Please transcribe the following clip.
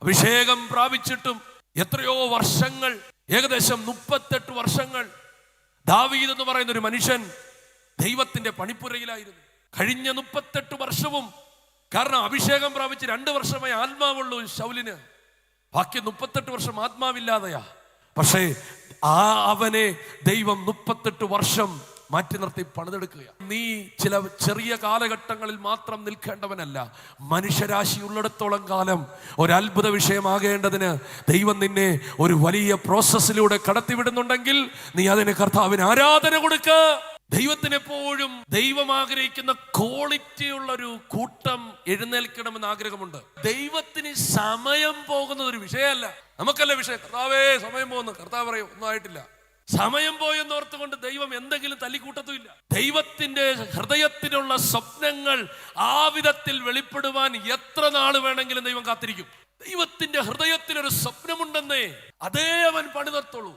അഭിഷേകം പ്രാപിച്ചിട്ടും എത്രയോ വർഷങ്ങൾ, ഏകദേശം 38 വർഷങ്ങൾ ദാവീദ് എന്ന് പറയുന്ന ഒരു മനുഷ്യൻ ദൈവത്തിന്റെ പണിപ്പുരയിലായിരുന്നു. കഴിഞ്ഞ 38 വർഷവും, കാരണം അഭിഷേകം പ്രാപിച്ച് 2 വർഷമേ ആത്മാവുള്ളൂ ശൗലിന്, ബാക്കി 38 വർഷം ആത്മാവില്ലാതെയാ. പക്ഷേ അവനെ ദൈവം 38 വർഷം മാറ്റി നിർത്തി പണിതെടുക്കുക. നീ ചില ചെറിയ കാലഘട്ടങ്ങളിൽ മാത്രം നിൽക്കേണ്ടവനല്ല. മനുഷ്യരാശി ഉള്ളിടത്തോളം കാലം ഒരു അത്ഭുത വിഷയമാകേണ്ടതിന് ദൈവം നിന്നെ ഒരു വലിയ പ്രോസസ്സിലൂടെ കടത്തിവിടുന്നുണ്ടെങ്കിൽ നീ അതിന് കർത്താവിന് ആരാധന കൊടുക്ക. ദൈവത്തിന് എപ്പോഴും ദൈവം ആഗ്രഹിക്കുന്ന ക്വാളിറ്റി ഉള്ള ഒരു കൂട്ടം എഴുന്നേൽക്കണമെന്ന് ആഗ്രഹമുണ്ട്. ദൈവത്തിന് സമയം പോകുന്നത് ഒരു വിഷയമല്ല, നമുക്കല്ല വിഷയം. കർത്താവേ സമയം പോകുന്നു, കർത്താവ് പറയും ഒന്നും ആയിട്ടില്ല. സമയം പോയെന്നോർത്തുകൊണ്ട് ദൈവം എന്തെങ്കിലും തല്ലിക്കൂട്ടത്തുമില്ല. ദൈവത്തിന്റെ ഹൃദയത്തിലുള്ള സ്വപ്നങ്ങൾ ആ വിധത്തിൽ വെളിപ്പെടുവാൻ എത്ര നാള് വേണമെങ്കിലും ദൈവം കാത്തിരിക്കും. ദൈവത്തിന്റെ ഹൃദയത്തിലൊരു സ്വപ്നമുണ്ടെന്നേ, അതേ അവൻ പണി നിർത്തുള്ളൂ.